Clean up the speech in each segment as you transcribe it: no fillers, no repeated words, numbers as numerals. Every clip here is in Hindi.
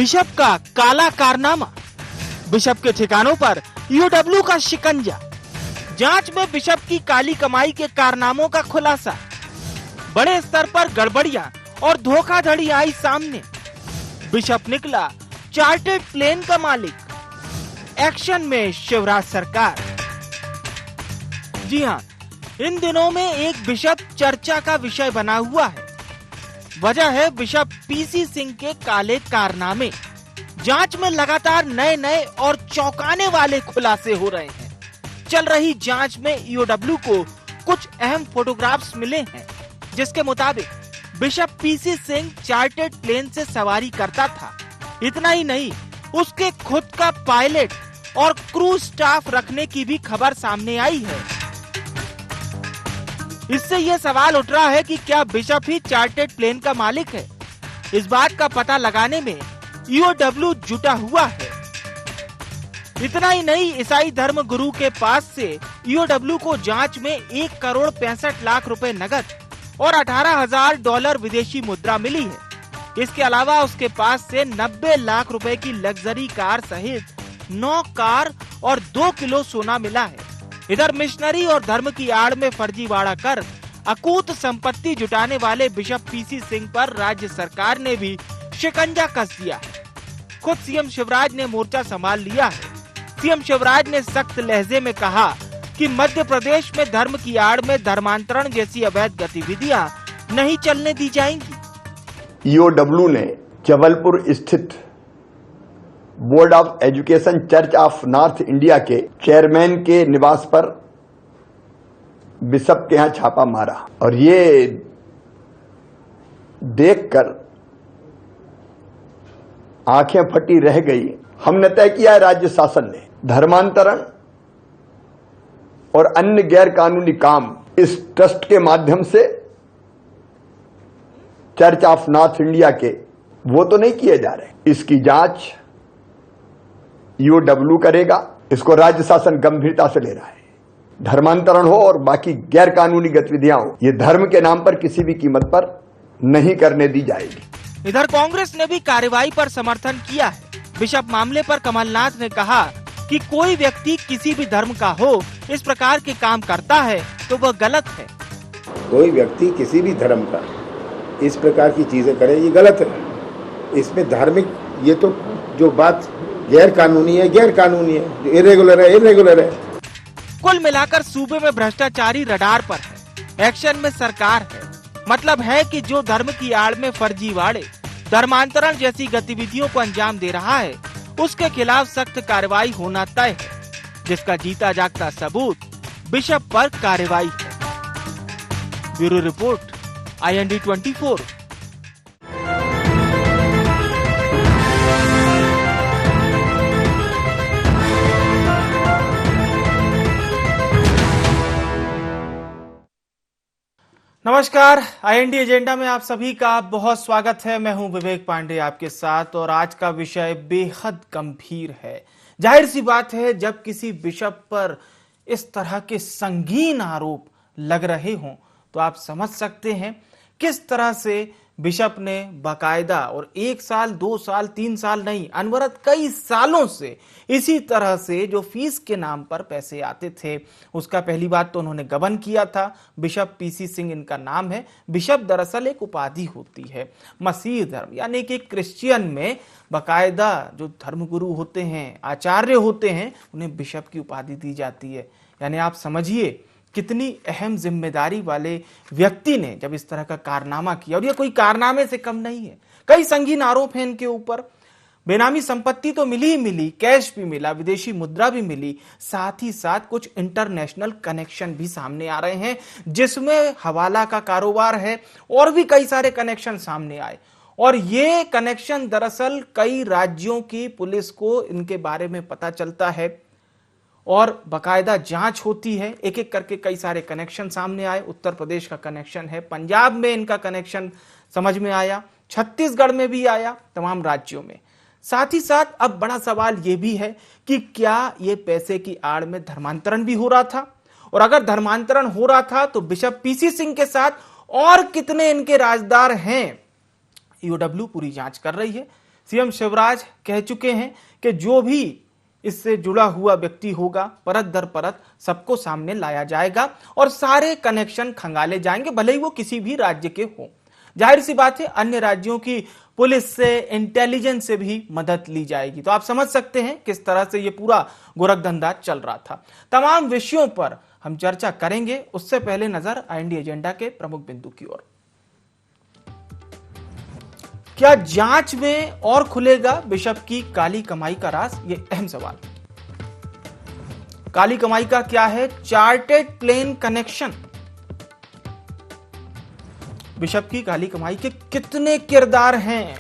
बिशप का काला कारनामा, बिशप के ठिकानों पर ईओडब्ल्यू का शिकंजा, जांच में बिशप की काली कमाई के कारनामों का खुलासा, बड़े स्तर पर गड़बड़ियां और धोखाधड़ी आई सामने, बिशप निकला चार्टर्ड प्लेन का मालिक, एक्शन में शिवराज सरकार। जी हां, इन दिनों में एक बिशप चर्चा का विषय बना हुआ है। वजह है बिशप पीसी सिंह के काले कारनामे। जांच में लगातार नए नए और चौंकाने वाले खुलासे हो रहे हैं। चल रही जांच में ईओडब्ल्यू को कुछ अहम फोटोग्राफ्स मिले हैं, जिसके मुताबिक bishop PC Singh chartered plane से सवारी करता था। इतना ही नहीं, उसके खुद का पायलट और क्रू स्टाफ रखने की भी खबर सामने आई है। इससे यह सवाल उठ रहा है कि क्या बिशप ही चार्टर्ड प्लेन का मालिक है। इस बात का पता लगाने में ईओडब्ल्यू जुटा हुआ है। इतना ही नहीं, ईसाई धर्म गुरु के पास से ईओडब्ल्यू को जांच में 1,65,00,000 रुपए नगद और $18,000 विदेशी मुद्रा मिली है। इसके अलावा उसके पास से 90 लाख रुपए की लग्जरी कार सहित 9 कार और 2 किलो सोना मिला है। इधर मिशनरी और धर्म की आड़ में फर्जीवाड़ा कर अकूत संपत्ति जुटाने वाले बिशप पीसी सिंह पर राज्य सरकार ने भी शिकंजा कस दिया है। खुद सीएम शिवराज ने मोर्चा संभाल लिया है। सीएम शिवराज ने सख्त लहजे में कहा कि मध्य प्रदेश में धर्म की आड़ में धर्मांतरण जैसी अवैध गतिविधियां नहीं चलने दी जाएंगी। ईओडब्ल्यू ने जबलपुर स्थित board of education church of north India के चेयरमैन के निवास पर बिशप के यहां छापा मारा और ये देखकर आंखें फटी रह गई। हमने तय किया है, राज्य शासन ने धर्मांतरण और अन्य गैर कानूनी काम इस ट्रस्ट के माध्यम से चर्च ऑफ नॉर्थ इंडिया के वो तो नहीं किए जा रहे। इसकी जांच ईओडब्ल्यू करेगा। इसको राज्य शासन गंभीरता से ले रहा है। धर्मांतरण हो और बाकी गैर कानूनी गतिविधियां हो, ये धर्म के नाम पर किसी भी कीमत पर नहीं करने दी जाएगी। इधर कांग्रेस ने भी कार्रवाई पर समर्थन किया है। बिशप मामले पर कमलनाथ ने कहा कि कोई व्यक्ति किसी भी धर्म का हो, इस प्रकार के काम करता है तो वह गलत है। कोई व्यक्ति किसी भी धर्म का इस प्रकार की चीजें करे, ये गलत है। इसमें धार्मिक, ये तो जो बात गैर कानूनी है, गैर कानूनी है, जो इरेगुलर है, इरेगुलर है। कुल मिलाकर सूबे में भ्रष्टाचारी रडार पर है, एक्शन में सरकार है। मतलब है कि जो धर्म की आड़ में फर्जीवाड़े, धर्मांतरण जैसी गतिविधियों को अंजाम दे रहा है, उसके खिलाफ सख्त कार्रवाई होना तय है, जिसका जीता जागता सबूत बिशप पर कार्रवाई है। Bureau report, IND 24। नमस्कार, IND एजेंडा में आप सभी का बहुत स्वागत है। मैं हूं विवेक पांडे आपके साथ और आज का विषय बेहद गंभीर है। जाहिर सी बात है, जब किसी बिशप पर इस तरह के संगीन आरोप लग रहे हों तो आप समझ सकते हैं किस तरह से बिशप ने बाकायदा और 1 साल 2 साल 3 साल नहीं, अनवरत कई सालों से इसी तरह से जो फीस के नाम पर पैसे आते थे उसका पहली बात तो उन्होंने गबन किया था। बिशप पीसी सिंह इनका नाम है। बिशप दरअसल एक उपाधि होती है। मसीह धर्म यानी कि क्रिश्चियन में बाकायदा जो धर्मगुरु होते हैं, आचार्य होते हैं, उन्हें बिशप की उपाधि दी जाती है। यानी आप समझिए कितनी अहम जिम्मेदारी वाले व्यक्ति ने जब इस तरह का कारनामा किया, और ये कोई कारनामे से कम नहीं है। कई संगीन आरोप हैं इनके ऊपर। बेनामी संपत्ति तो मिली ही मिली, कैश भी मिला, विदेशी मुद्रा भी मिली, साथ ही साथ कुछ इंटरनेशनल कनेक्शन भी सामने आ रहे हैं, जिसमें हवाला का कारोबार है और भी कई सारे कनेक्शन सामने आए। और ये कनेक्शन दरअसल कई राज्यों की पुलिस को इनके बारे में पता चलता है और बाकायदा जांच होती है। एक एक करके कई सारे कनेक्शन सामने आए। उत्तर प्रदेश का कनेक्शन है, पंजाब में इनका कनेक्शन समझ में आया, छत्तीसगढ़ में भी आया, तमाम राज्यों में। साथ ही साथ अब बड़ा सवाल यह भी है कि क्या ये पैसे की आड़ में धर्मांतरण भी हो रहा था, और अगर धर्मांतरण हो रहा था तो बिशप पीसी सिंह के साथ और कितने इनके राजदार हैं। ईओडब्ल्यू पूरी जांच कर रही है। सीएम शिवराज कह चुके हैं कि जो भी इससे जुड़ा हुआ व्यक्ति होगा परत दर परत सबको सामने लाया जाएगा और सारे कनेक्शन खंगाले जाएंगे, भले ही वो किसी भी राज्य के हों। जाहिर सी बात है अन्य राज्यों की पुलिस से, इंटेलिजेंस से भी मदद ली जाएगी। तो आप समझ सकते हैं किस तरह से ये पूरा गोरखधंधा चल रहा था। तमाम विषयों पर हम चर्चा करेंगे, उससे पहले नजर आईएनडी एजेंडा के प्रमुख बिंदु की ओर। क्या जांच में और खुलेगा बिशप की काली कमाई का राज? ये अहम सवाल। काली कमाई का क्या है चार्टेड प्लेन कनेक्शन? बिशप की काली कमाई के कितने किरदार हैं?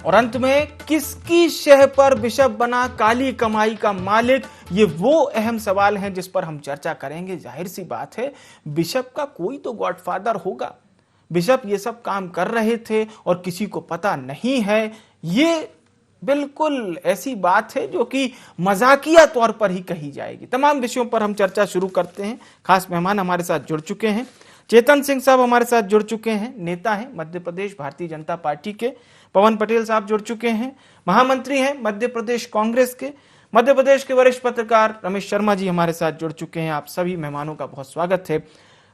और अंत में किसकी शह पर बिशप बना काली कमाई का मालिक? ये वो अहम सवाल हैं जिस पर हम चर्चा करेंगे। जाहिर सी बात है बिशप का कोई तो गॉडफादर होगा। बिशप ये सब काम कर रहे थे और किसी को पता नहीं है, ये बिल्कुल ऐसी बात है जो कि मजाकिया तौर पर ही कही जाएगी। तमाम विषयों पर हम चर्चा शुरू करते हैं। खास मेहमान हमारे साथ जुड़ चुके हैं। चेतन सिंह साहब हमारे साथ जुड़ चुके हैं, नेता हैं मध्य प्रदेश भारतीय जनता पार्टी के। पवन पटेल साहब जुड़ चुके हैं, महामंत्री हैं मध्य प्रदेश कांग्रेस के। मध्य प्रदेश के वरिष्ठ पत्रकार रमेश शर्मा जी हमारे साथ जुड़ चुके हैं। आप सभी मेहमानों का बहुत स्वागत है।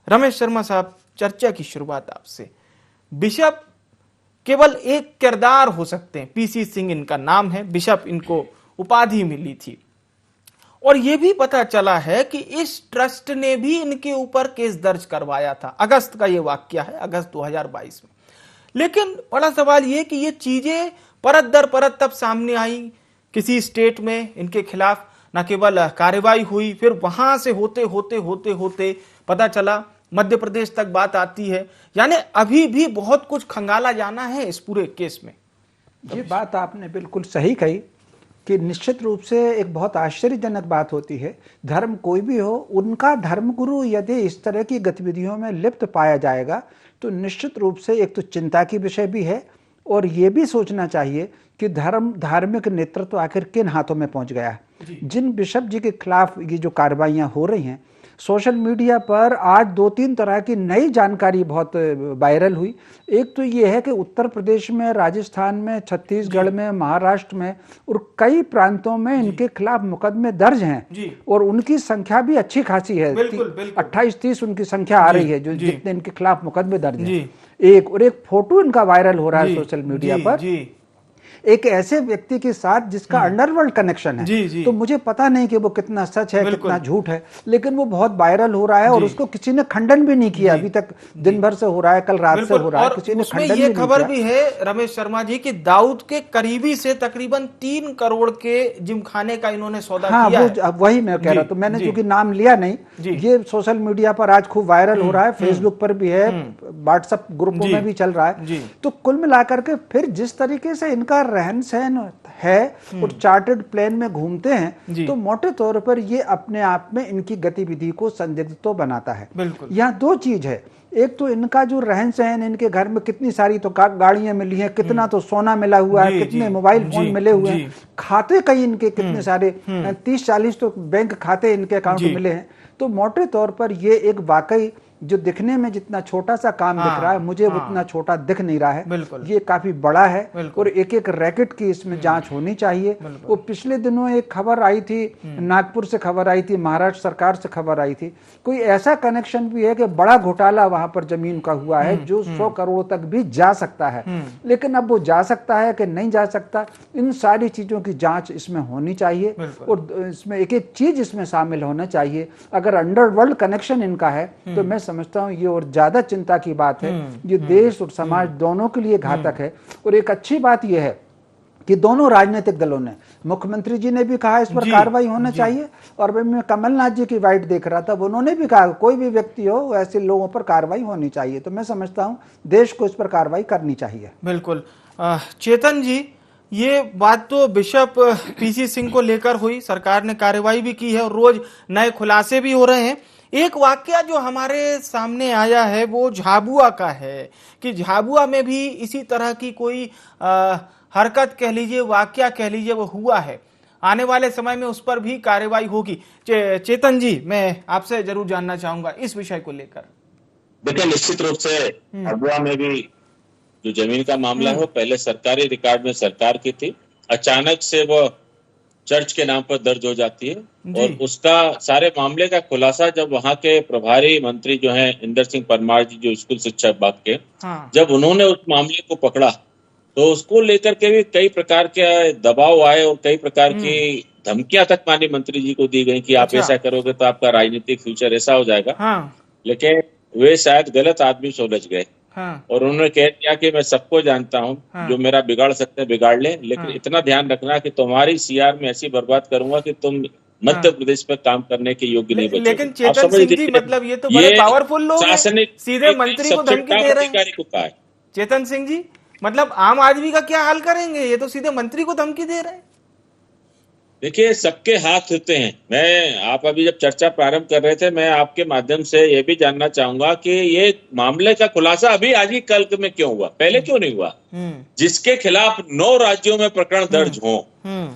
रमेश शर्मा साहब, चर्चा की शुरुआत आपसे। बिशप केवल एक किरदार हो सकते हैं, पीसी सिंह इनका नाम है, बिशप इनको उपाधि मिली थी और यह भी पता चला है कि इस ट्रस्ट ने भी इनके ऊपर केस दर्ज करवाया था। अगस्त का यह वाकया है, अगस्त 2022 में। लेकिन बड़ा सवाल यह कि ये चीजें परत दर परत तब सामने आई, किसी स्टेट में इनके खिलाफ न केवल कार्रवाई हुई, फिर वहां से होते होते होते होते पता चला मध्य प्रदेश तक बात आती है। यानी अभी भी बहुत कुछ खंगाला जाना है इस पूरे केस में। ये बात आपने बिल्कुल सही कही कि निश्चित रूप से एक बहुत आश्चर्यजनक बात होती है। धर्म कोई भी हो, उनका धर्मगुरु यदि इस तरह की गतिविधियों में लिप्त पाया जाएगा तो निश्चित रूप से एक तो चिंता की विषय भी है और ये भी सोचना चाहिए कि धार्मिक नेतृत्व आखिर किन हाथों में पहुंच गया है। जिन बिशप जी के खिलाफ ये जो कार्रवाइयां हो रही हैं, सोशल मीडिया पर आज 2-3 तरह की नई जानकारी बहुत वायरल हुई। एक तो ये है कि उत्तर प्रदेश में, राजस्थान में, छत्तीसगढ़ में, महाराष्ट्र में और कई प्रांतों में इनके खिलाफ मुकदमे दर्ज हैं और उनकी संख्या भी अच्छी खासी है। 28-30 उनकी संख्या आ रही है जो जितने इनके खिलाफ मुकदमे दर्ज हैं। एक फोटो इनका वायरल हो रहा है सोशल मीडिया पर, एक ऐसे व्यक्ति के साथ जिसका अंडरवर्ल्ड कनेक्शन है। तो मुझे पता नहीं कि वो कितना सच है कितना झूठ है, लेकिन वो बहुत वायरल हो रहा है और उसको किसी ने खंडन भी नहीं किया। अभी तक दिन भर से हो रहा है, कल रात से हो रहा है, किसी ने खंडन भी नहीं किया। खबर भी है रमेश शर्मा जी कि दाऊद के करीबी से तकरीबन 3 करोड़ के जिमखाने का इन्होंने सौदा किया है। वही मैं कह रहा था, मैंने चूंकि नाम लिया नहीं, ये सोशल मीडिया पर आज खूब वायरल हो रहा है, फेसबुक पर भी है, व्हाट्सएप ग्रुपों में भी चल रहा है। तो कुल मिलाकर के फिर जिस तरीके से इनका रहन सहन है और चार्टर्ड प्लेन में घूमते हैं, तो मोटे तौर पर ये अपने आप में इनकी गतिविधि को संदिग्ध तो बनाता है। यहाँ 2 चीज है। एक तो इनका जो रहन सहन, इनके घर में कितनी सारी तो गाड़ियां मिली हैं, कितना तो सोना मिला हुआ है, कितने मोबाइल फोन मिले हुए हैं, खाते कई इनके कितने सारे 30-40 तो बैंक खाते इनके अकाउंट में मिले हैं। तो मोटे तौर पर ये एक वाकई जो दिखने में जितना छोटा सा काम दिख रहा है, मुझे उतना छोटा दिख नहीं रहा है। ये काफी बड़ा है और एक एक रैकेट की इसमें जांच होनी चाहिए। वो पिछले दिनों एक खबर आई थी, नागपुर से खबर आई थी, महाराष्ट्र सरकार से खबर आई थी, कोई ऐसा कनेक्शन भी है कि बड़ा घोटाला वहां पर जमीन का हुआ है जो 100 करोड़ तक भी जा सकता है। लेकिन अब वो जा सकता है कि नहीं जा सकता, इन सारी चीजों की जांच इसमें होनी चाहिए और इसमें एक एक चीज इसमें शामिल होना चाहिए। अगर अंडरवर्ल्ड कनेक्शन इनका है तो मैं समझता हूं ये और ज्यादा चिंता की बात है। ये देश और समाज दोनों के लिए घातक है। और एक अच्छी बात यह है कि दोनों राजनीतिक दलों ने, मुख्यमंत्री जी ने भी कहा इस पर कार्रवाई होना चाहिए और मैं कमलनाथ जी की वाइट देख रहा था, उन्होंने भी कहा कोई भी व्यक्ति हो ऐसे लोगों पर कार्रवाई होनी चाहिए। तो मैं समझता हूं देश को इस पर कार्रवाई करनी चाहिए। बिल्कुल। चेतन जी, ये बात तो बिशप पीसी सिंह को लेकर हुई, सरकार ने कार्रवाई भी की है और रोज नए खुलासे भी हो रहे हैं। एक वाकया जो हमारे सामने आया है वो झाबुआ का है कि झाबुआ में भी इसी तरह की कोई हरकत कह लीजिए, वाकया कह लीजिए, वो हुआ है। आने वाले समय में उस पर भी कार्रवाई होगी। चेतन जी, मैं आपसे जरूर जानना चाहूंगा इस विषय को लेकर। देखिए, निश्चित रूप से झाबुआ में भी जो जमीन का मामला है वो पहले सरकारी रिकॉर्ड में सरकार की थी, अचानक से वो चर्च के नाम पर दर्ज हो जाती है और उसका सारे मामले का खुलासा जब वहाँ के प्रभारी मंत्री जो हैं इंदर सिंह परमार जी, जो स्कूल शिक्षा विभाग के, जब उन्होंने उस मामले को पकड़ा तो उसको लेकर के भी कई प्रकार के दबाव आए और कई प्रकार की धमकियां तक माननीय मंत्री जी को दी गई कि आप ऐसा करोगे तो आपका राजनीतिक फ्यूचर ऐसा हो जाएगा। लेकिन वे शायद गलत आदमी से उलझ गए और उन्होंने कह दिया कि मैं सबको जानता हूँ, जो मेरा बिगाड़ सकते हैं बिगाड़ ले, लेकिन इतना ध्यान रखना कि तुम्हारी सीआर में ऐसी बर्बाद करूंगा कि तुम मध्य प्रदेश पे काम करने के योग्य नहीं बचोगे। लेकिन चेतन सिंह जी, मतलब ये तो बड़े पावरफुल लोग हैं, सीधे मंत्री को धमकी दे रहे हैं। चेतन सिंह जी, मतलब आम आदमी का क्या हाल करेंगे? ये तो सीधे मंत्री को धमकी दे रहे हैं। देखिए, सबके हाथ होते हैं। आप अभी जब चर्चा प्रारंभ कर रहे थे, मैं आपके माध्यम से ये भी जानना चाहूंगा कि ये मामले का खुलासा अभी आज ही कल में क्यों हुआ, पहले क्यों नहीं हुआ? जिसके खिलाफ 9 राज्यों में प्रकरण दर्ज हो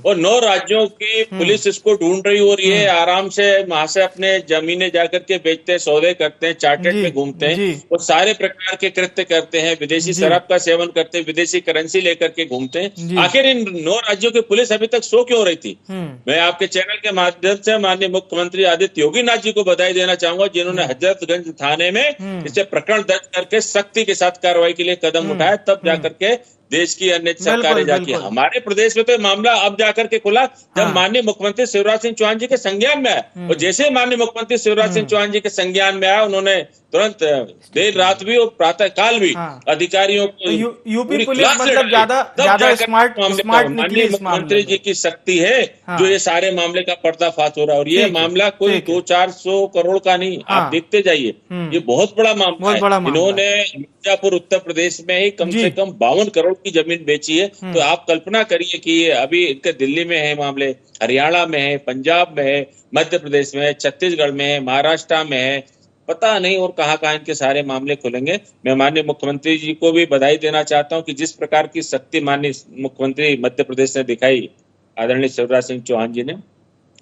और 9 राज्यों की पुलिस इसको ढूंढ रही हो रही है, आराम से वहां से अपने जमीनें जाकर के बेचते हैं, सौदे करते हैं, चार्टेड में घूमते हैं और सारे प्रकार के कृत्य करते हैं, विदेशी शराब का सेवन करते हैं, विदेशी करेंसी लेकर के घूमते हैं। आखिर इन 9 राज्यों की पुलिस अभी तक सो क्यों रही थी? मैं आपके चैनल के माध्यम से माननीय मुख्यमंत्री आदित्य योगीनाथ जी को बधाई देना चाहूंगा, जिन्होंने हजरतगंज थाने में इसे प्रकरण दर्ज करके सख्ती के साथ कार्रवाई के लिए कदम उठाया, तब जाकर के देश की अन्य सरकारें जाके, हमारे प्रदेश में तो मामला अब जाकर के खुला जब माननीय मुख्यमंत्री शिवराज सिंह चौहान जी के संज्ञान में आया। और जैसे ही माननीय मुख्यमंत्री शिवराज सिंह चौहान जी के संज्ञान में आया, उन्होंने तुरंत देर रात भी और प्रातः काल भी अधिकारियों को यूपी पुलिस मतलब ज्यादा स्मार्ट माननीय मुख्यमंत्री जी की शक्ति है जो ये सारे मामले का पर्दाफाश हो रहा है। और ये मामला कोई 200-400 करोड़ का नहीं, आप देखते जाइए, ये बहुत बड़ा मामला है। इन्होंने मिर्जापुर उत्तर प्रदेश में ही कम से कम 52 करोड़ की जमीन बेची है। तो आप कल्पना करिए कि ये अभी इनके दिल्ली में है मामले, हरियाणा में है, पंजाब में है, मध्य प्रदेश में है, छत्तीसगढ़ में है, महाराष्ट्र में है, पता नहीं और कहां इनके सारे मामले खुलेंगे। मैं माननीय मुख्यमंत्री जी को भी बधाई देना चाहता हूं कि जिस प्रकार की शक्ति माननीय मुख्यमंत्री मध्य प्रदेश ने दिखाई, आदरणीय शिवराज सिंह चौहान जी ने,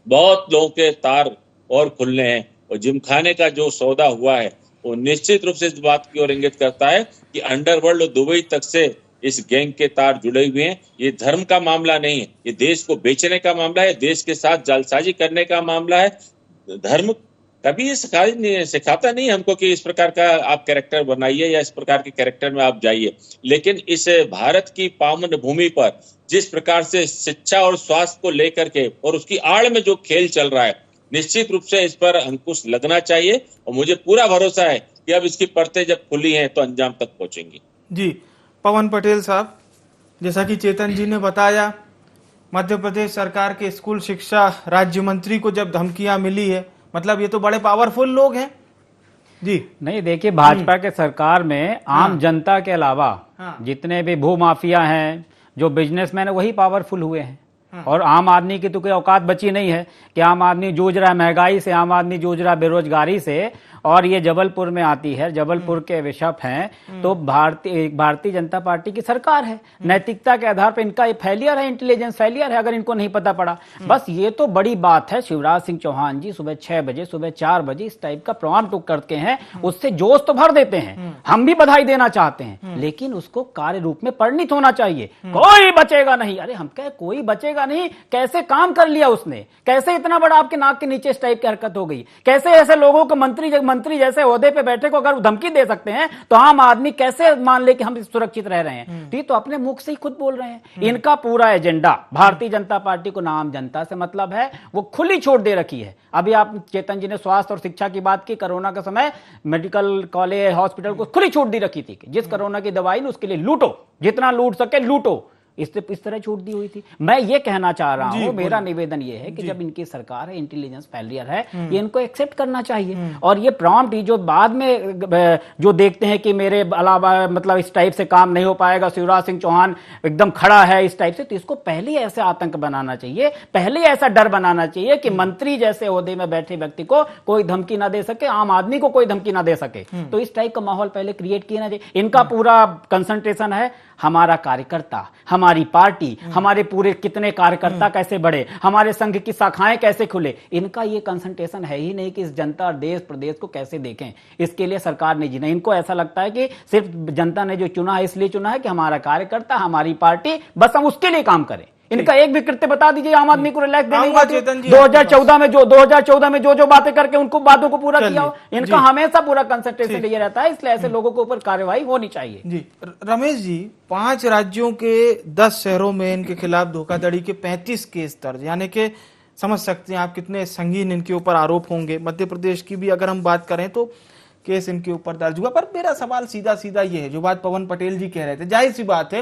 बहुत लोगों के तार और खुलने हैं और जिमखाने का जो सौदा हुआ है वो निश्चित रूप से इस बात की ओर इंगित करता है कि अंडरवर्ल्ड और दुबई तक से इस गैंग के तार जुड़े हुए हैं। ये धर्म का मामला नहीं है, ये देश को बेचने का मामला है, देश के साथ जालसाजी करने का मामला है। धर्म कभी सिखाता नहीं हमको कि इस प्रकार का आप कैरेक्टर बनाइए या इस प्रकार के कैरेक्टर में आप जाइए, लेकिन इस भारत की पावन भूमि पर जिस प्रकार से शिक्षा और स्वास्थ्य को लेकर के और उसकी आड़ में जो खेल चल रहा है, निश्चित रूप से इस पर अंकुश लगना चाहिए और मुझे पूरा भरोसा है कि अब इसकी परतें जब खुली हैं तो अंजाम तक पहुंचेंगी। जी पवन पटेल साहब, जैसा कि चेतन जी ने बताया, मध्य प्रदेश सरकार के स्कूल शिक्षा राज्य मंत्री को जब धमकियां मिली है, मतलब ये तो बड़े पावरफुल लोग हैं जी। नहीं, देखिए, भाजपा के सरकार में आम जनता के अलावा जितने भी भूमाफिया हैं, जो बिजनेसमैन है, वही पावरफुल हुए हैं। और आम आदमी की तो कोई औकात बची नहीं है कि आम आदमी जूझ रहा है महंगाई से, आम आदमी जूझ रहा है बेरोजगारी से। और ये जबलपुर में आती है, जबलपुर के बिशप हैं, तो भारतीय जनता पार्टी की सरकार है। नैतिकता के आधार पर इनका फेलियर है, इंटेलिजेंस फेलियर है, अगर इनको नहीं पता पड़ा। बस ये तो बड़ी बात है, शिवराज सिंह चौहान जी सुबह 6 बजे, सुबह 4 बजे इस टाइप का प्रोग्राम टुक करते हैं, उससे जोश तो भर देते हैं, हम भी बधाई देना चाहते हैं, लेकिन उसको कार्य रूप में परिणित होना चाहिए। कोई बचेगा नहीं, अरे हम कहे कोई बचेगा नहीं, कैसे काम कर लिया उसने, कैसे इतना बड़ा आपके नाक के नीचे इस टाइप की हरकत हो गई, कैसे ऐसे लोगों को मंत्री जैसे ओहदे पे बैठे को अगर धमकी दे सकते हैं तो आम आदमी कैसे मान ले कि हम सुरक्षित रह रहे हैं। तो ये तो अपने मुख से ही खुद बोल रहे हैं। इनका पूरा एजेंडा, भारतीय जनता पार्टी को नाम जनता से मतलब है, वो खुली छूट दे रखी है। अभी आप चेतन जी ने स्वास्थ्य और शिक्षा की बात की, कोरोना के समय मेडिकल कॉलेज हॉस्पिटल को खुली छूट दी रखी थी कि जिस कोरोना की दवाई ने उसके लिए लूटो, जितना लूट सके लूटो, इस तरह छूट दी हुई थी। मैं ये कहना चाह रहा हूं, मेरा निवेदन ये है कि जब इनकी सरकार है, इंटेलिजेंस फेलियर है, ये इनको एक्सेप्ट करना चाहिए। और ये प्रॉम्प्ट जो बाद में जो देखते हैं कि मेरे अलावा मतलब इस टाइप से काम नहीं हो पाएगा, शिवराज सिंह चौहान एकदम खड़ा है इस टाइप से, तो इसको पहले ऐसे आतंक बनाना चाहिए, पहले ऐसा डर बनाना चाहिए कि मंत्री जैसे ओहदे में बैठे व्यक्ति को कोई धमकी ना दे सके, आम आदमी को कोई धमकी ना दे सके। तो इस टाइप का माहौल पहले क्रिएट किया ना चाहिए। इनका पूरा कंसंट्रेशन है हमारा कार्यकर्ता, हमारी पार्टी, हमारे पूरे कितने कार्यकर्ता कैसे बढ़े, हमारे संघ की शाखाएं कैसे खुले, इनका ये कंसंट्रेशन है ही नहीं कि इस जनता और देश प्रदेश को कैसे देखें। इसके लिए सरकार ने जीना, इनको ऐसा लगता है कि सिर्फ जनता ने जो चुना है इसलिए चुना है कि हमारा कार्यकर्ता, हमारी पार्टी, बस हम उसके लिए काम करें। इनका एक भी कृत्य बता दीजिए आम आदमी को रिलैक्स देने की। 2014 में जो बातें करके उनको बातों को पूरा किया हो, इनका हमेशा पूरा कंसंट्रेशन ये रहता है, इसलिए ऐसे लोगों के ऊपर कार्रवाई होनी चाहिए। जी रमेश जी, 5 राज्यों के 10 शहरों में इनके खिलाफ धोखाधड़ी के 35 केस दर्ज, यानी कि समझ सकते हैं आप कितने संगीन इनके ऊपर आरोप होंगे। मध्य प्रदेश की भी अगर हम बात करें तो केस इनके ऊपर दर्ज हुआ। पर मेरा सवाल सीधा सीधा ये है, जो बात पवन पटेल जी कह रहे थे, जाहिर सी बात है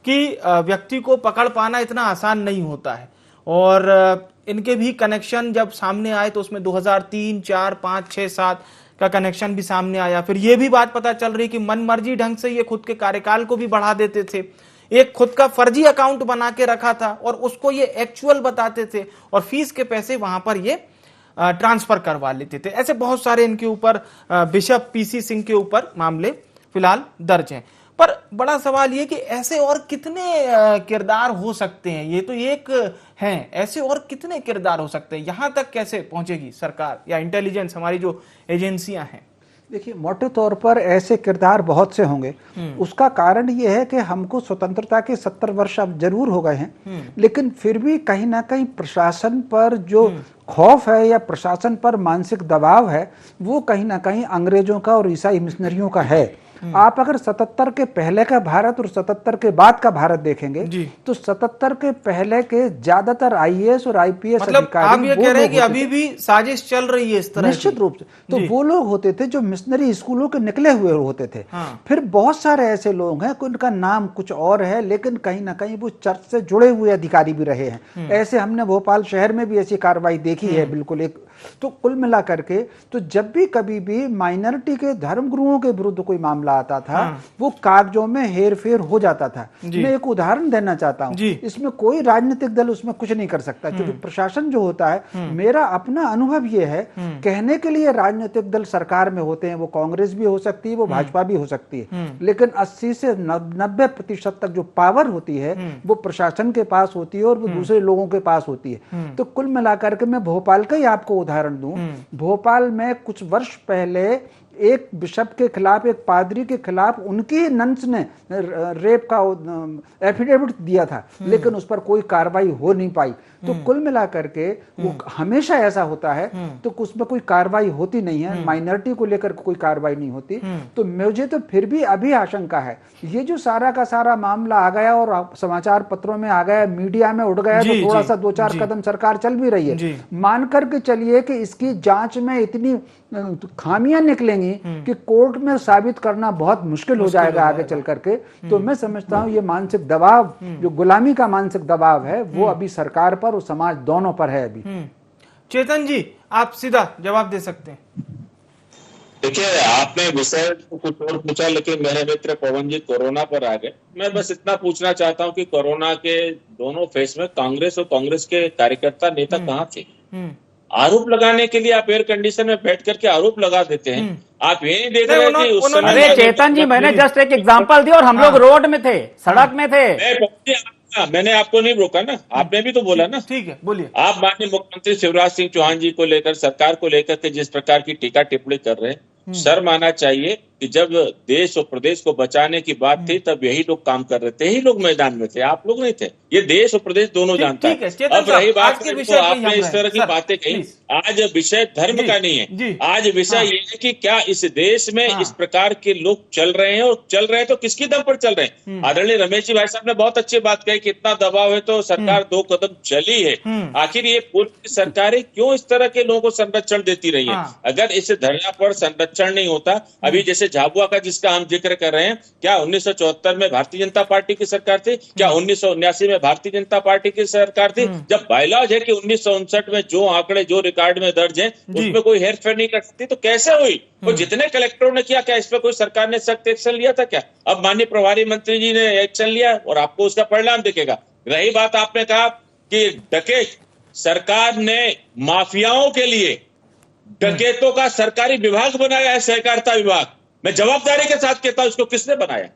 कि व्यक्ति को पकड़ पाना इतना आसान नहीं होता है, और इनके भी कनेक्शन जब सामने आए तो उसमें 2003, 4, 5, 6, 7 का कनेक्शन भी सामने आया। फिर ये भी बात पता चल रही कि मनमर्जी ढंग से ये खुद के कार्यकाल को भी बढ़ा देते थे, एक खुद का फर्जी अकाउंट बना के रखा था और उसको ये एक्चुअल बताते थे और फीस के पैसे वहां पर ये ट्रांसफर करवा लेते थे। ऐसे बहुत सारे इनके ऊपर बिशप पीसी सिंह के ऊपर मामले फिलहाल दर्ज हैं। पर बड़ा सवाल ये कि ऐसे और कितने किरदार हो सकते हैं, ये तो एक हैं, ऐसे और कितने किरदार हो सकते हैं, यहां तक कैसे पहुंचेगी सरकार या इंटेलिजेंस, हमारी जो एजेंसियां हैं? देखिए, मोटे तौर पर ऐसे किरदार बहुत से होंगे। उसका कारण यह है कि हमको स्वतंत्रता के 70 वर्ष अब जरूर हो गए हैं, लेकिन फिर भी कहीं ना कहीं प्रशासन पर जो खौफ है या प्रशासन पर मानसिक दबाव है, वो कहीं ना कहीं अंग्रेजों का और ईसाई मिशनरियों का है। आप अगर 77 के पहले का भारत और 77 के बाद का भारत देखेंगे तो 77 के पहले के ज्यादातर आईएएस और आईपीएस अधिकारी, आप ये कह रहे हैं कि अभी भी साजिश चल रही है इस तरह? निश्चित रूप से। तो वो लोग होते थे जो मिशनरी स्कूलों के निकले हुए होते थे। फिर बहुत सारे ऐसे लोग हैं उनका नाम कुछ और है, लेकिन कहीं ना कहीं वो चर्च से जुड़े हुए अधिकारी भी रहे हैं। ऐसे हमने भोपाल शहर में भी ऐसी कार्रवाई देखी है, बिल्कुल एक। तो कुल मिला करके तो जब भी कभी भी माइनॉरिटी के धर्मगुरुओं के विरुद्ध कोई मामला आता था, वो कागजों में हेर फेर हो जाता था। मैं एक उदाहरण देना चाहता हूं, इसमें कोई राजनीतिक दल उसमें कुछ नहीं कर सकता, क्योंकि प्रशासन जो होता है, मेरा अपना अनुभव ये है, कहने के लिए राजनीतिक दल सरकार में होते हैं, वो कांग्रेस भी हो सकती है, वो भाजपा भी हो सकती है, लेकिन 80 से 90% तक जो पावर होती है वो प्रशासन के पास होती है और वो दूसरे लोगों के पास होती है। तो कुल मिलाकर के मैं भोपाल का ही आपको उदाहरण दूं। भोपाल में कुछ वर्ष पहले एक बिशप के खिलाफ, एक पादरी के खिलाफ उनकी नंस ने रेप का एफिडेविट दिया था, लेकिन उस पर कोई कार्रवाई हो नहीं पाई। तो कुल मिला करके वो हमेशा ऐसा होता है, तो उसमें कोई कार्रवाई होती नहीं है, माइनॉरिटी को लेकर कोई कार्रवाई नहीं होती। तो मुझे तो फिर भी अभी आशंका है, ये जो सारा का सारा मामला आ गया और समाचार पत्रों में आ गया, मीडिया में उड़ गया, तो थोड़ा सा 2-4 कदम सरकार चल भी रही है। मान करके चलिए कि इसकी जांच में इतनी खामियां निकलेंगी कि कोर्ट में साबित करना बहुत मुश्किल हो जाएगा आगे चल करके। तो मैं समझता हूं ये मानसिक दबाव, जो गुलामी का मानसिक दबाव है, वो अभी सरकार पर और समाज दोनों पर है अभी। चेतन जी, आप सीधा जवाब दे सकते हैं। देखिए, आपने विषय कुछ और पूछा, लेकिन मेरे मित्र पवन जी कोरोना पर आ गए। मैं बस इतना पूछना चाहता हूं कि कोरोना के दोनों फेज में कांग्रेस और कांग्रेस के कार्यकर्ता नेता कहाँ थे? आरोप लगाने के लिए आप एयर कंडीशन में बैठ करके आरोप लगा देते हैं। आप ये नहीं देख रहे कि उस समय, अरे चेतन जी, मैंने जस्ट एक एग्जांपल दिया और हम लोग रोड में थे, सड़क में थे। मैंने आपको नहीं रोका ना, आपने भी तो बोला ना। ठीक है, बोलिए। आप माननीय मुख्यमंत्री शिवराज सिंह चौहान जी को लेकर, सरकार को लेकर के जिस प्रकार की टीका टिप्पणी कर रहे हैं, शर्म आना चाहिए कि जब देश और प्रदेश को बचाने की बात थी तब यही लोग काम कर रहे थे, यही लोग मैदान में थे, आप लोग नहीं थे। ये देश और प्रदेश दोनों जानता है। अब रही बात तो आपने इस तरह की बातें कही, आज विषय धर्म का नहीं है, आज विषय ये है कि क्या इस देश में इस प्रकार के लोग चल रहे हैं, और चल रहे हैं तो किसकी दम पर चल रहे हैं? आदरणीय रमेश जी भाई साहब ने बहुत अच्छी बात कही कि इतना दबाव है तो सरकार 2 कदम चली है। आखिर ये पूर्व सरकारें क्यों इस तरह के लोगों को संरक्षण देती रही है? अगर इस धरना पर संरक्षण नहीं होता, अभी जैसे झाबुआ का जिसका हम जिक्र कर रहे हैं, क्या 1974 में भारतीय जनता पार्टी की सरकार थी? क्या 1979 में भारतीय जनता पार्टी की सरकार थी? जब बायलॉज है कि 1959 में जो आंकड़े जो रिकॉर्ड में दर्ज है उसमें कोई हेरफेर नहीं कर सकती, तो कैसे हुई? तो जितने कलेक्टरों ने किया, क्या इस पर कोई सरकार ने सख्त एक्शन लिया था क्या? अब माननीय प्रभारी मंत्री जी ने एक्शन लिया और आपको उसका परिणाम दिखेगा। रही बात, आपने कहा कि डकैत, सरकार ने माफियाओं के लिए डकैतों का सरकारी विभाग बनाया है, सहकारिता विभाग। मैं जवाबदारी के साथ कहता हूं, इसको किसने बनाया?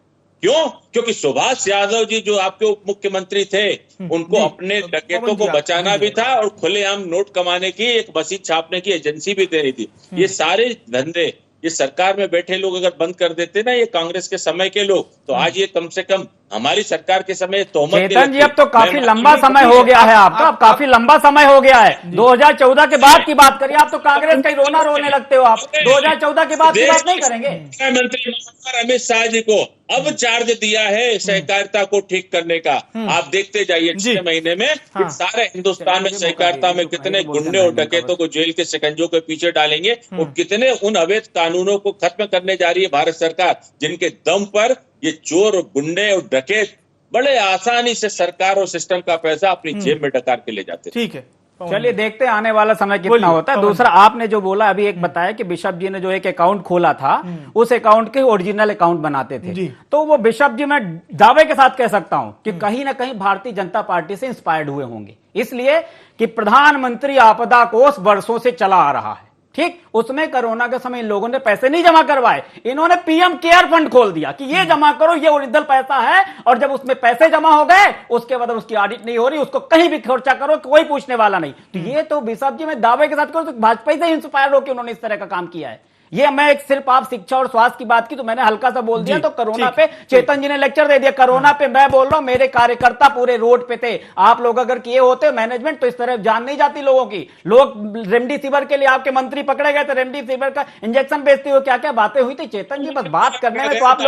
क्यों? क्योंकि सुभाष यादव जी जो आपके उप मुख्यमंत्री थे, उनको अपने डकैतों को बचाना भी था और खुलेआम नोट कमाने की एक मशीन छापने की एजेंसी भी दे रही थी। ये सारे धंधे ये सरकार में बैठे लोग अगर बंद कर देते ना, ये कांग्रेस के समय के लोग, तो आज ये कम से कम हमारी सरकार के समय तोहमत नहीं चेतन जी, लगती। अब तो काफी लंबा समय हो गया है आपका, अब काफी लंबा समय हो गया है। 2014 के बाद की बात करिए, आप तो कांग्रेस का ही रोना रोने लगते हो। आप 2014 के बाद की बात नहीं करेंगे? मुख्यमंत्री अमित शाह जी को अब चार्ज दिया है सहकारिता को ठीक करने का। आप देखते जाइए 6 महीने में सारे हिंदुस्तान में सहकारिता में कितने गुंडे और डकैतों को जेल के शिकंजों के पीछे डालेंगे और कितने उन अवैध कानूनों को खत्म करने जा रही है भारत सरकार, जिनके दम पर ये चोर और गुंडे और डकैत बड़े आसानी से सरकार और सिस्टम का पैसा अपनी जेब में डकार के ले जाते। ठीक है, चलिए देखते हैं आने वाला समय कितना होता है। दूसरा, आपने जो बोला अभी एक बताया कि बिशप जी ने जो एक अकाउंट खोला था, उस अकाउंट के ओरिजिनल अकाउंट बनाते थे, तो वो बिशप जी मैं दावे के साथ कह सकता हूं कि कहीं ना कहीं भारतीय जनता पार्टी से इंस्पायर्ड हुए होंगे, इसलिए कि प्रधानमंत्री आपदा कोष वर्षों से चला आ रहा है। ठीक, उसमें कोरोना के समय इन लोगों ने पैसे नहीं जमा करवाए, इन्होंने पीएम केयर फंड खोल दिया कि ये जमा करो, ये ओरिजिनल पैसा है, और जब उसमें पैसे जमा हो गए उसके बाद उसकी ऑडिट नहीं हो रही, उसको कहीं भी खर्चा करो कोई पूछने वाला नहीं। तो ये तो बिशप जी मैं दावे के साथ करूं तो भाजपा से इंस्पायर होकर उन्होंने इस तरह का काम किया है। ये मैं एक सिर्फ आप शिक्षा और स्वास्थ्य की बात की तो मैंने हल्का सा बोल दिया, तो कोरोना पे चेतन जी ने लेक्चर दे दिया। कोरोना पे मैं बोल रहा हूं, मेरे कार्यकर्ता पूरे रोड पे थे, आप लोग अगर किए होते मैनेजमेंट तो इस तरह जान नहीं जाती लोगों की। लोग रेमडेसिविर के लिए आपके मंत्री पकड़े गए थे, रेमडेसिविर का इंजेक्शन बेचते हुए क्या क्या बातें हुई थी। चेतन जी, बस बात करने में तो आप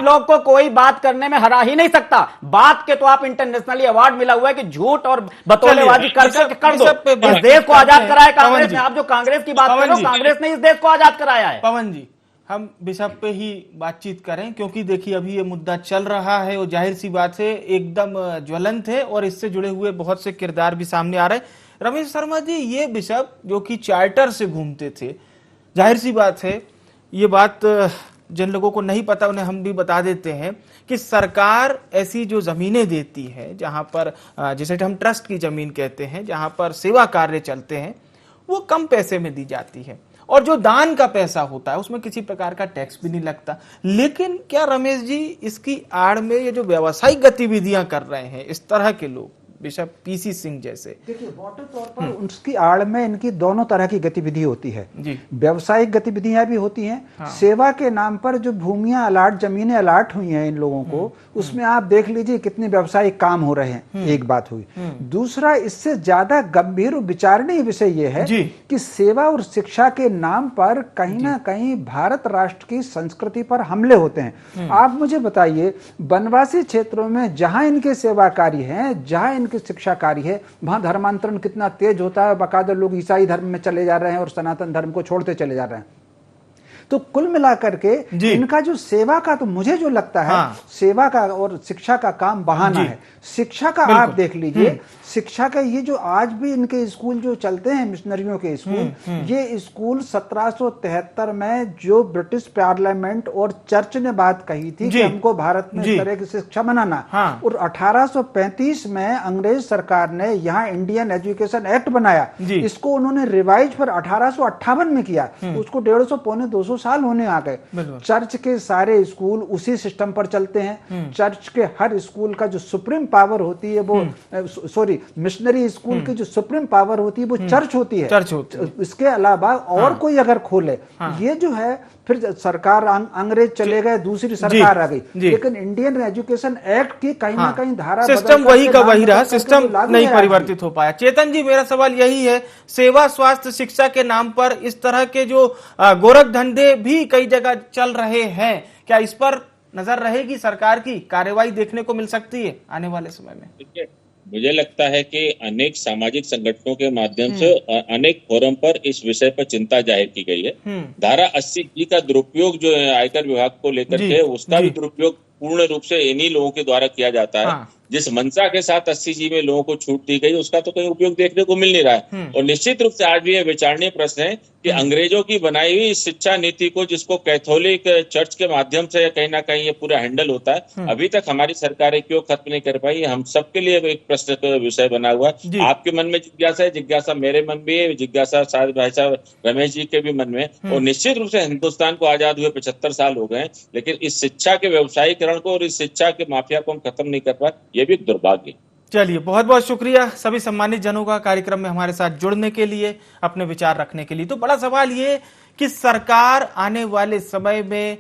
लोग को कोई बात करने में हरा ही नहीं सकता। बात के तो आप इंटरनेशनली अवार्ड मिला हुआ है कि झूठ और बतौलेबाजी कर दो। इस देश को आजाद कराया कांग्रेस ने। आप जो कांग्रेस की बात करो, कांग्रेस ने इस देश को आजाद कराया है। पवन जी, हम बिशप पे ही बातचीत करें क्योंकि देखिए अभी ये मुद्दा चल रहा है और जाहिर सी बात है एकदम ज्वलंत है और इससे जुड़े हुए बहुत से किरदार भी सामने आ रहे हैं। रमेश शर्मा जी, ये बिशप जो कि चार्टर से घूमते थे, जाहिर सी बात है, ये बात जिन लोगों को नहीं पता उन्हें हम भी बता देते हैं कि सरकार ऐसी जो जमीनें देती है जहां पर जिसे हम ट्रस्ट की जमीन कहते हैं, जहां पर सेवा कार्य चलते हैं, वो कम पैसे में दी जाती है और जो दान का पैसा होता है उसमें किसी प्रकार का टैक्स भी नहीं लगता। लेकिन क्या रमेश जी, इसकी आड़ में ये जो व्यावसायिक गतिविधियां कर रहे हैं इस तरह के लोग, बिशप पीसी सिंह जैसे, देखिए मोटे तौर पर उसकी आड़ में इनकी दोनों तरह की गतिविधि होती है। व्यावसायिक गतिविधियां भी होती हैं, सेवा के नाम पर जो भूमियां अलाट, जमीनें अलाट हुई हैं इन लोगों को, उसमें आप देख लीजिए कितने व्यावसायिक काम हो रहे हैं। एक बात हुई। दूसरा, इससे ज्यादा गंभीर विचारणीय विषय यह है कि सेवा और शिक्षा के नाम पर कहीं ना कहीं भारत राष्ट्र की संस्कृति पर हमले होते हैं। आप मुझे बताइए, वनवासी क्षेत्रों में जहां इनके सेवा कार्य हैं, जहां इनके शिक्षा कार्य है, वहां धर्मांतरण कितना तेज होता है। बाकायदा लोग ईसाई धर्म में चले जा रहे हैं और सनातन धर्म को छोड़ते चले जा रहे हैं। तो कुल मिलाकर के इनका जो सेवा का, तो मुझे जो लगता है सेवा का और शिक्षा का काम बहाना है। शिक्षा का आप देख लीजिए, शिक्षा का ये जो आज भी इनके स्कूल जो चलते हैं, मिशनरियों के स्कूल, ये स्कूल 1773 में जो ब्रिटिश पार्लियामेंट और चर्च ने बात कही थी कि हमको भारत में इस तरह की शिक्षा बनाना, और 1835 में अंग्रेज सरकार ने यहाँ इंडियन एजुकेशन एक्ट बनाया। इसको उन्होंने रिवाइज पर 1858 में किया। उसको 150 पौने 200 साल होने आ गए। चर्च के सारे स्कूल उसी सिस्टम पर चलते हैं। चर्च के हर स्कूल का जो सुप्रीम पावर होती है वो, सॉरी, मिशनरी स्कूल की जो सुप्रीम पावर होती है वो चर्च होती है। इसके अलावा और कोई अगर खोले, ये जो है फिर सरकार, अंग्रेज चले गए, दूसरी सरकार आ गई, लेकिन इंडियन एजुकेशन एक्ट की कहीं ना कहीं धारा, सिस्टम वही का वही रहा, सिस्टम नहीं परिवर्तित हो पाया। चेतन जी, मेरा सवाल यही है, सेवा, स्वास्थ्य, शिक्षा के नाम पर इस तरह के जो गोरख धंधे भी कई जगह चल रहे हैं, क्या इस पर नजर रहेगी सरकार की? कार्रवाई देखने को मिल सकती है आने वाले समय में? मुझे लगता है कि अनेक सामाजिक संगठनों के माध्यम से अनेक फोरम पर इस विषय पर चिंता जाहिर की गई है। धारा 80 का दुरुपयोग जो है आयकर विभाग को लेकर के, उसका भी दुरुपयोग पूर्ण रूप से इन्हीं लोगों के द्वारा किया जाता है। जिस मंशा के साथ 80G में लोगों को छूट दी गई उसका तो कहीं उपयोग देखने को मिल नहीं रहा है। और निश्चित रूप से आज भी यह विचारणीय प्रश्न है कि अंग्रेजों की बनाई हुई शिक्षा नीति को, जिसको कैथोलिक चर्च के माध्यम से कहीं ना कहीं ये पूरा हैंडल होता है, अभी तक हमारी सरकारें क्यों खत्म नहीं कर पाई, हम सबके लिए एक प्रश्न का विषय बना हुआ है। आपके मन में जिज्ञासा है, जिज्ञासा मेरे मन में है, जिज्ञासा शायद भाई साहब रमेश जी के भी मन में। और निश्चित रूप से हिंदुस्तान को आजाद हुए 75 साल हो गए, लेकिन इस शिक्षा के व्यवसायीकरण को और इस शिक्षा के माफिया को हम खत्म नहीं कर पाए, ये भी दुर्भाग्य। चलिए, बहुत बहुत शुक्रिया सभी सम्मानित जनों का कार्यक्रम में हमारे साथ जुड़ने के लिए, अपने विचार रखने के लिए। तो बड़ा सवाल ये कि सरकार आने वाले समय में,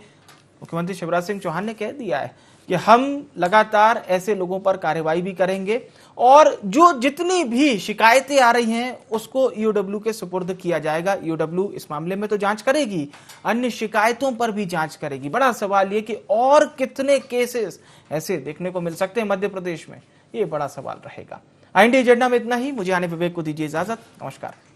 मुख्यमंत्री शिवराज सिंह चौहान ने कह दिया है कि हम लगातार ऐसे लोगों पर कार्रवाई भी करेंगे और जो जितनी भी शिकायतें आ रही हैं उसको ईओडब्ल्यू के सुपुर्द किया जाएगा। ईओडब्ल्यू इस मामले में तो जांच करेगी, अन्य शिकायतों पर भी जांच करेगी। बड़ा सवाल ये कि और कितने केसेस ऐसे देखने को मिल सकते हैं मध्य प्रदेश में, ये बड़ा सवाल रहेगा। IND एजेंडा में इतना ही। मुझे आने विवेक को दीजिए इजाजत। नमस्कार।